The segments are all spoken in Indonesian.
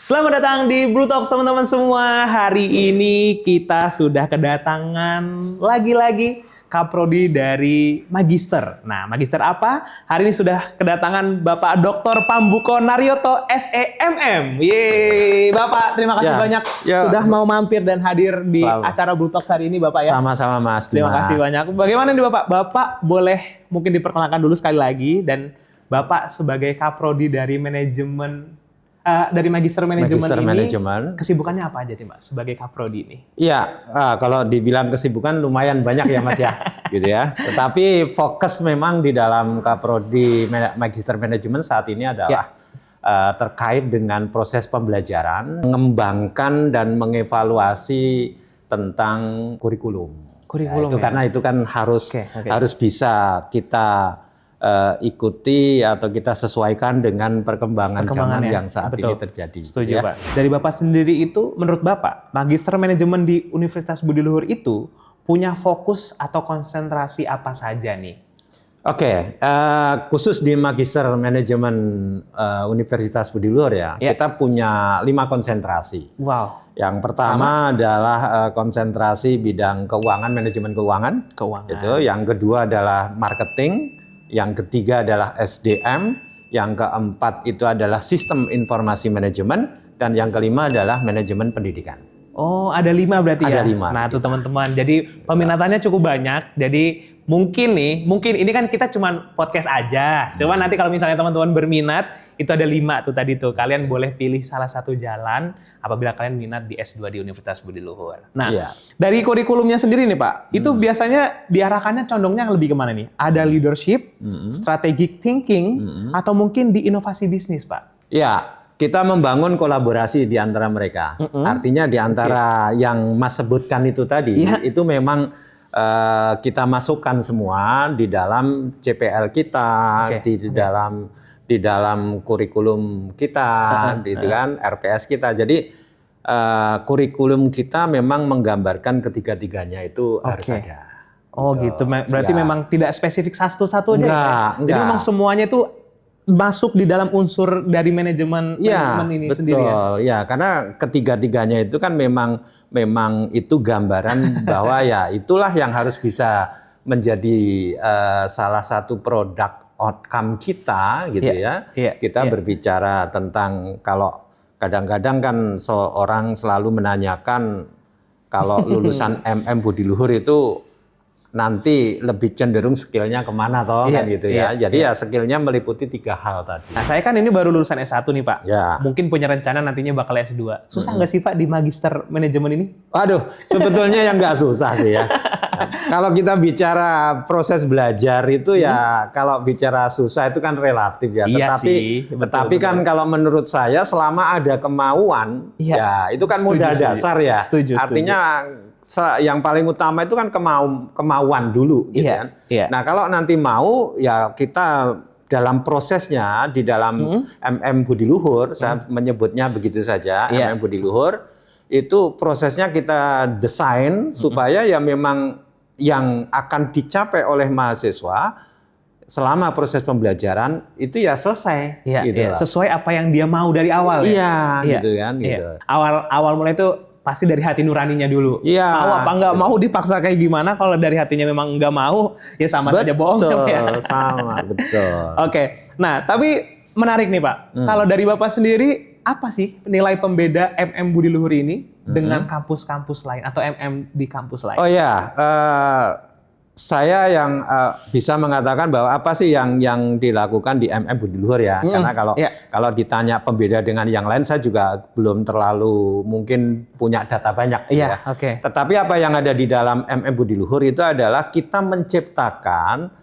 Selamat datang di Blue Talks teman-teman semua. Hari ini kita sudah kedatangan lagi-lagi Kaprodi dari Magister. Nah, Magister apa? Hari ini sudah kedatangan Bapak Dr. Pambuko Naryoto SEMM. Yeay, Bapak terima kasih banyak sudah mau mampir dan hadir di acara Blue Talks hari ini Bapak ya. Sama-sama Mas. Terima kasih banyak. Bagaimana nih Bapak? Bapak boleh mungkin diperkenalkan dulu sekali lagi dan Bapak sebagai Kaprodi dari dari Magister Manajemen, kesibukannya apa aja nih Mbak sebagai Kaprodi ini? Iya, kalau dibilang kesibukan lumayan banyak ya Mas ya, gitu ya. Tetapi fokus memang di dalam Kaprodi Magister Manajemen saat ini adalah terkait dengan proses pembelajaran, mengembangkan dan mengevaluasi tentang kurikulum. Kurikulum itu karena itu kan harus bisa kita ikuti atau kita sesuaikan dengan perkembangan zaman yang saat ini terjadi. Setuju ya? Pak. Dari Bapak sendiri itu, menurut Bapak, Magister Manajemen di Universitas Budi Luhur itu punya fokus atau konsentrasi apa saja nih? Oke, khusus di Magister Manajemen Universitas Budi Luhur ya, kita punya 5 konsentrasi. Wow. Yang pertama adalah konsentrasi bidang keuangan, manajemen keuangan. Itu. Yang kedua adalah marketing. Yang ketiga adalah SDM, yang keempat itu adalah sistem informasi manajemen, dan yang kelima adalah manajemen pendidikan. Oh, ada 5 berarti ya? Ada 5. Nah, tuh teman-teman. Jadi peminatannya cukup banyak. Jadi mungkin ini kan kita cuma podcast aja. Cuma nanti kalau misalnya teman-teman berminat, itu ada 5 tuh tadi tuh. Kalian boleh pilih salah satu jalan apabila kalian minat di S2 di Universitas Budi Luhur. Nah, dari kurikulumnya sendiri nih Pak, itu biasanya diarahkannya condongnya lebih kemana nih? Ada leadership, strategic thinking, atau mungkin di inovasi bisnis Pak? Ya. Kita membangun kolaborasi di antara mereka. Artinya di antara yang Mas sebutkan itu tadi, itu memang kita masukkan semua di dalam CPL kita, di dalam kurikulum kita, gitu kan, RPS kita. Jadi kurikulum kita memang menggambarkan ketiga-tiganya itu harus ada. Oh gitu. Berarti memang tidak spesifik satu-satu aja. Jadi memang semuanya itu masuk di dalam unsur dari manajemen ini sendiri ya? Ya, karena ketiga-tiganya itu kan memang itu gambaran bahwa ya itulah yang harus bisa menjadi salah satu produk outcome kita gitu ya. Kita berbicara tentang, kalau kadang-kadang kan seorang selalu menanyakan kalau lulusan MM Budi Luhur itu nanti lebih cenderung skillnya kemana toh kan gitu ya. Jadi ya skillnya meliputi 3 hal tadi. Nah saya kan ini baru lulusan S1 nih Pak. Ya. Mungkin punya rencana nantinya bakal S2. Susah nggak sih Pak di Magister Manajemen ini? Waduh, sebetulnya yang nggak susah sih ya. Kalau kita bicara proses belajar itu ya, kalau bicara susah itu kan relatif ya. Tetapi kan kalau menurut saya selama ada kemauan, ya itu kan modal dasar ya. Artinya yang paling utama itu kan kemauan dulu gitu kan. Nah, kalau nanti mau ya kita dalam prosesnya di dalam MM Budi Luhur, saya menyebutnya begitu saja, MM Budi Luhur, itu prosesnya kita desain supaya ya memang yang akan dicapai oleh mahasiswa selama proses pembelajaran itu ya selesai gitu. Sesuai apa yang dia mau dari awal gitu kan gitu. Awal mulai itu pasti dari hati nuraninya dulu. Mau apa nggak mau dipaksa kayak gimana, kalau dari hatinya memang nggak mau, ya sama saja bohong. Sama, betul. Oke, nah tapi menarik nih Pak. Kalau dari Bapak sendiri, apa sih nilai pembeda MM Budi Luhur ini dengan kampus-kampus lain atau MM di kampus lain? Oh ya, saya yang bisa mengatakan bahwa apa sih yang dilakukan di MM Budi Luhur ya. Karena kalau ditanya pembeda dengan yang lain, saya juga belum terlalu mungkin punya data banyak. Tetapi apa yang ada di dalam MM Budi Luhur itu adalah kita menciptakan,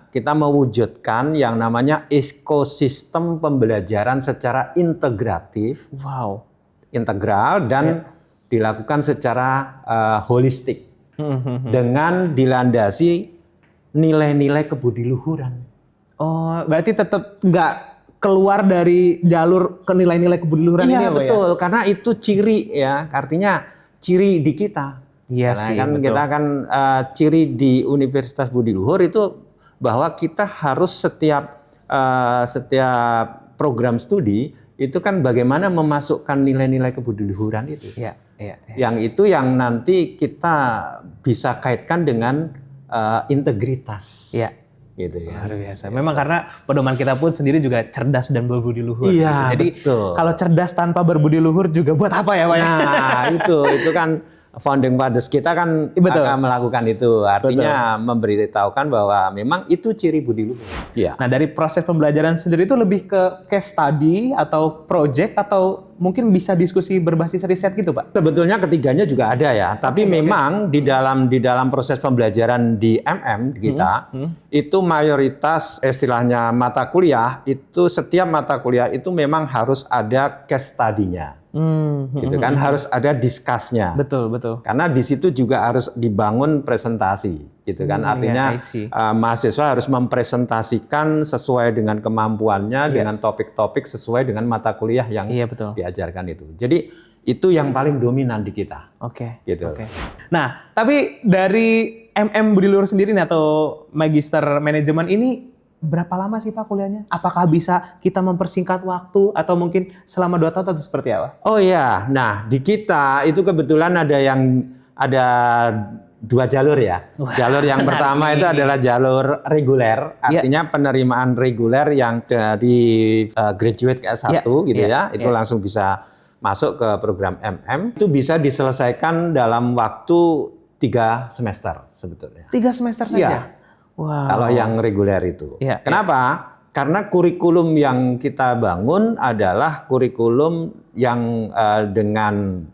kita mewujudkan yang namanya ekosistem pembelajaran secara integratif, integral dan dilakukan secara holistik. Dengan dilandasi nilai-nilai kebudiluhuran. Oh, berarti tetap nggak keluar dari jalur ke nilai-nilai kebudiluhuran ini ya? Iya, betul. Karena itu ciri ya, artinya ciri di kita. Iya sih, kan betul. Kita kan ciri di Universitas Budi Luhur itu bahwa kita harus setiap program studi itu kan bagaimana memasukkan nilai-nilai kebudiluhuran itu. Iya, iya. Yang itu yang nanti kita bisa kaitkan dengan integritas. Iya. Gitu ya. Luar biasa. Memang karena pedoman kita pun sendiri juga cerdas dan berbudi luhur. Iya, gitu. Jadi betul. kalau cerdas tanpa berbudi luhur juga buat apa ya, Pak? Nah, itu kan founding fathers kita kan Betul. akan melakukan itu. Artinya memberitahukan bahwa memang itu ciri budi luhur. Iya. Nah, dari proses pembelajaran sendiri itu lebih ke case study atau project atau mungkin bisa diskusi berbasis riset gitu, Pak? Sebetulnya ketiganya juga ada ya, tapi memang di dalam proses pembelajaran di MM kita itu mayoritas istilahnya mata kuliah itu setiap mata kuliah itu memang harus ada case study-nya. Gitu kan harus ada discuss-nya. Betul, betul. Karena di situ juga harus dibangun presentasi, gitu kan. Artinya mahasiswa harus mempresentasikan sesuai dengan kemampuannya, dengan topik-topik sesuai dengan mata kuliah yang diajarkan itu. Jadi itu yang paling dominan di kita. Oke. Gitu. Oke. Nah, tapi dari MM Budi Luhur sendiri nih, atau Magister Manajemen ini berapa lama sih Pak kuliahnya? Apakah bisa kita mempersingkat waktu atau mungkin selama 2 tahun atau seperti apa? Oh iya, nah di kita itu kebetulan ada 2 jalur ya. Wah, jalur yang pertama itu adalah jalur reguler, artinya penerimaan reguler yang dari graduate ke S1 gitu ya, itu langsung bisa masuk ke program MM. Itu bisa diselesaikan dalam waktu 3 semester sebetulnya. 3 semester saja? Iya. Wow. Kalau yang reguler itu. Kenapa? Karena kurikulum yang kita bangun adalah kurikulum yang dengan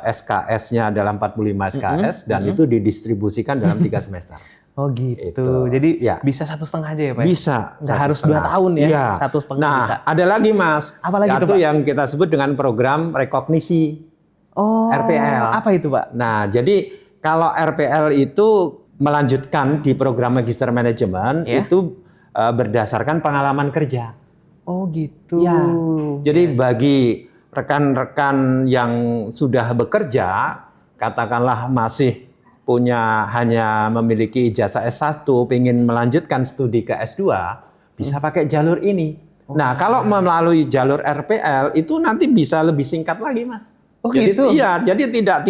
SKS-nya dalam 45 SKS dan itu didistribusikan dalam 3 semester. Oh gitu. Jadi bisa 1,5 aja ya Pak? Bisa. Nggak harus 2 tahun ya? 1,5 nah, bisa. ada lagi Mas. Apa lagi itu yang kita sebut dengan program rekognisi. RPL. Apa itu Pak? Nah, jadi kalau RPL itu melanjutkan di program Magister Manajemen itu berdasarkan pengalaman kerja. Oh gitu. Ya. Jadi bagi rekan-rekan yang sudah bekerja, katakanlah masih hanya memiliki ijazah S1, ingin melanjutkan studi ke S2, bisa pakai jalur ini. Nah, kalau melalui jalur RPL itu nanti bisa lebih singkat lagi, Mas. Oh gitu? Iya, jadi tidak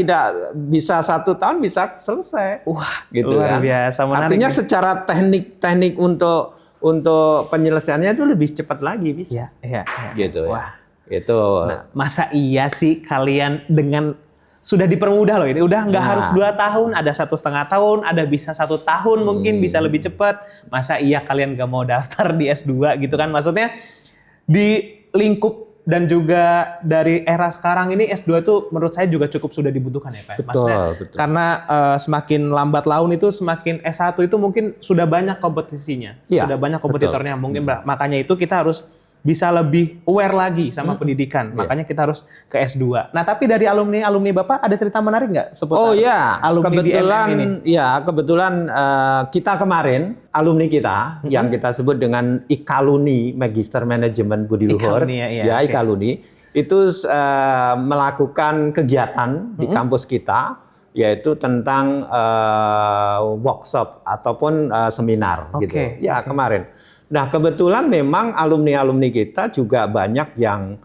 bisa 1 tahun bisa selesai. Wah, gitu luar biasa, menarik. Artinya secara teknik untuk penyelesaiannya itu lebih cepat lagi bisa. Iya. Gitu. Wah. Itu. Nah, masa iya sih kalian dengan sudah dipermudah loh ini, udah nggak harus 2 tahun, ada 1,5 tahun, ada bisa 1 tahun mungkin bisa lebih cepat. Masa iya kalian nggak mau daftar di S2 gitu kan? Maksudnya di lingkup dan juga dari era sekarang ini S2 itu menurut saya juga cukup sudah dibutuhkan ya Pak. Betul. Karena semakin lambat laun itu semakin S1 itu mungkin sudah banyak kompetisinya. Sudah banyak kompetitornya. Mungkin makanya itu kita harus bisa lebih aware lagi sama pendidikan. Makanya kita harus ke S2. Nah, tapi dari alumni Bapak ada cerita menarik nggak seputar alumni kebetulan di MM ini? Ya, kebetulan kita kemarin alumni kita yang kita sebut dengan Ikaluni Magister Manajemen Budi Luhur, Ikaluni itu melakukan kegiatan di kampus kita, yaitu tentang workshop ataupun seminar gitu. Ya, kemarin. Nah, kebetulan memang alumni-alumni kita juga banyak yang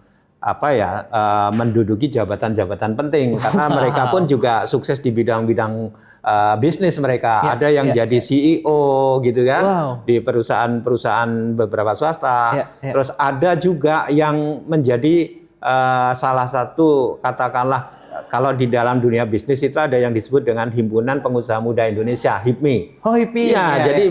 menduduki jabatan-jabatan penting karena mereka pun juga sukses di bidang-bidang bisnis mereka. Ada yang jadi CEO gitu kan di perusahaan-perusahaan beberapa swasta. Terus ada juga yang menjadi salah satu katakanlah kalau di dalam dunia bisnis itu ada yang disebut dengan Himpunan Pengusaha Muda Indonesia, HIPMI. Oh, HIPMI. Ya, jadi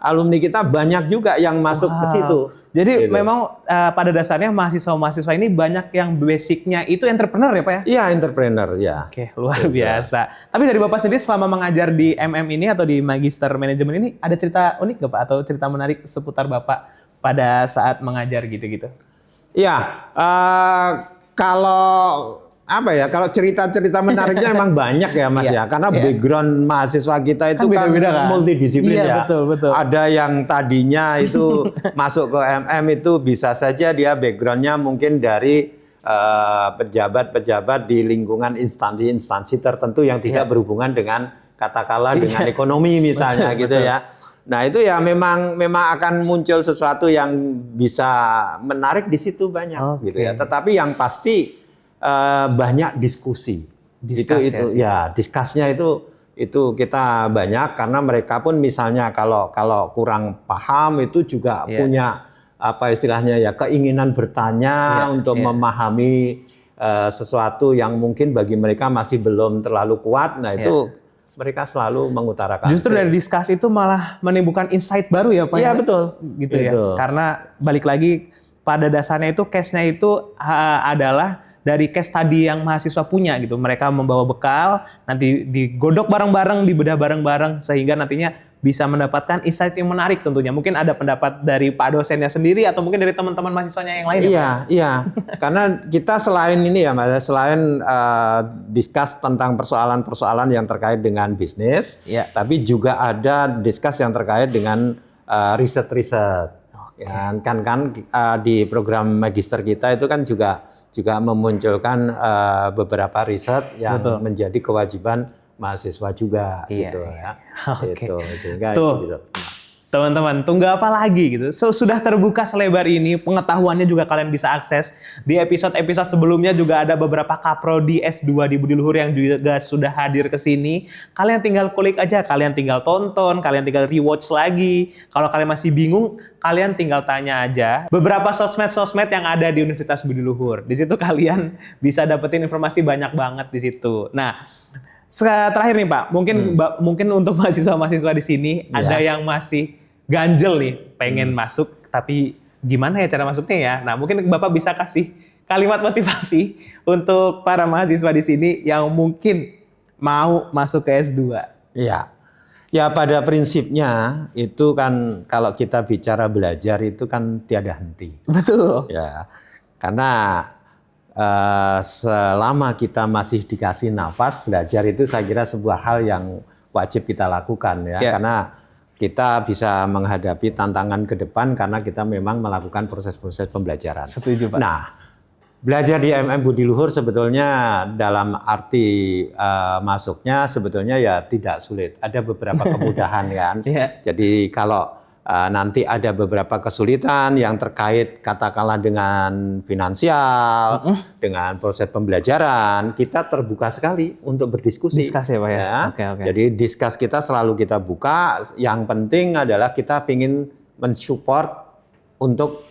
alumni kita banyak juga yang masuk ke situ. Jadi memang pada dasarnya mahasiswa-mahasiswa ini banyak yang basicnya itu entrepreneur ya Pak ya? Iya, entrepreneur ya. Oke, luar biasa. Tapi dari Bapak sendiri selama mengajar di MM ini atau di Magister Manajemen ini ada cerita unik nggak Pak? Atau cerita menarik seputar Bapak pada saat mengajar gitu-gitu? Iya, kalau cerita-cerita menariknya emang banyak ya Mas ya, karena background mahasiswa kita itu kan multidisiplin ya. Betul. Ada yang tadinya itu masuk ke MM itu bisa saja dia backgroundnya mungkin dari pejabat-pejabat di lingkungan instansi-instansi tertentu yang tidak berhubungan dengan katakanlah dengan ekonomi misalnya gitu ya. Nah itu ya memang akan muncul sesuatu yang bisa menarik di situ banyak gitu ya. Tetapi yang pasti banyak diskusi. Itu ya diskusnya itu kita banyak karena mereka pun misalnya kalau kurang paham itu juga punya apa istilahnya ya keinginan bertanya untuk memahami sesuatu yang mungkin bagi mereka masih belum terlalu kuat. Nah itu mereka selalu mengutarakan. Justru dari diskusi itu malah menimbulkan insight baru ya Pak? Iya betul. Gitu ya. Karena balik lagi pada dasarnya itu case-nya itu adalah dari case tadi yang mahasiswa punya gitu. Mereka membawa bekal, nanti digodok bareng-bareng, dibedah bareng-bareng sehingga nantinya bisa mendapatkan insight yang menarik tentunya. Mungkin ada pendapat dari Pak dosennya sendiri atau mungkin dari teman-teman mahasiswanya yang lain. Iya. Karena kita selain ini ya Mas, selain discuss tentang persoalan-persoalan yang terkait dengan bisnis, tapi juga ada discuss yang terkait dengan riset-riset. Kan di program magister kita itu kan juga memunculkan beberapa riset yang menjadi kewajiban mahasiswa juga gitu ya. Itu sehingga tuh itu bisa. Teman-teman, tunggu apa lagi gitu. Sudah terbuka selebar ini, pengetahuannya juga kalian bisa akses. Di episode-episode sebelumnya juga ada beberapa kaprodi S2 di Budi Luhur yang juga sudah hadir ke sini. Kalian tinggal klik aja, kalian tinggal tonton, kalian tinggal rewatch lagi. Kalau kalian masih bingung, kalian tinggal tanya aja. Beberapa sosmed-sosmed yang ada di Universitas Budi Luhur. Di situ kalian bisa dapetin informasi banyak banget di situ. Nah, terakhir nih Pak, mungkin untuk mahasiswa-mahasiswa di sini ada yang masih ganjel nih, pengen masuk, tapi gimana ya cara masuknya ya? Nah, mungkin Bapak bisa kasih kalimat motivasi untuk para mahasiswa di sini yang mungkin mau masuk ke S2. Iya. Ya pada prinsipnya itu kan kalau kita bicara belajar itu kan tiada henti. Betul. Ya. Karena selama kita masih dikasih nafas, belajar itu saya kira sebuah hal yang wajib kita lakukan ya. Karena kita bisa menghadapi tantangan ke depan karena kita memang melakukan proses-proses pembelajaran. Setuju Pak. Nah, belajar di MM Budi Luhur sebetulnya dalam arti masuknya sebetulnya ya tidak sulit. Ada beberapa kemudahan kan. Jadi kalau nanti ada beberapa kesulitan yang terkait katakanlah dengan finansial, dengan proses pembelajaran, kita terbuka sekali untuk berdiskusi. Diskus ya Pak ya? Jadi diskus kita selalu kita buka, yang penting adalah kita ingin mensupport untuk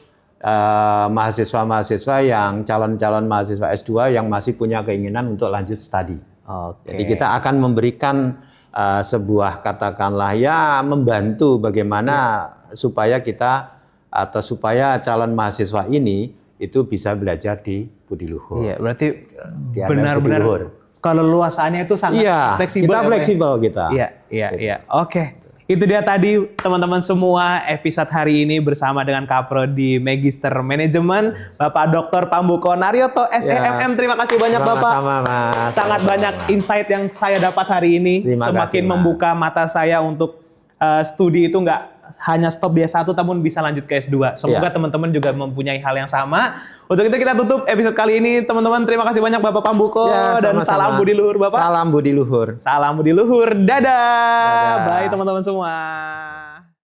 mahasiswa-mahasiswa yang calon-calon mahasiswa S2 yang masih punya keinginan untuk lanjut studi. Jadi kita akan memberikan sebuah katakanlah ya membantu bagaimana supaya kita atau supaya calon mahasiswa ini itu bisa belajar di Budi Luhur. Iya, berarti benar-benar kalau luasannya itu sangat fleksibel. Kita fleksibel kita. Iya. Oke. Itu dia tadi teman-teman semua episode hari ini bersama dengan Kaprodi Magister Manajemen Bapak Dr. Pambuko Naryoto SEMM. Terima kasih banyak Bapak. Mas. Sangat banyak insight yang saya dapat hari ini. Semakin membuka mata saya untuk studi itu nggak hanya stop di S1 namun bisa lanjut ke S2. Semoga teman-teman juga mempunyai hal yang sama. Untuk itu kita tutup episode kali ini teman-teman. Terima kasih banyak Bapak Pambuko dan salam Budi Luhur Bapak. Salam Budi Luhur. Salam Budi Luhur. Dadah. Bye teman-teman semua.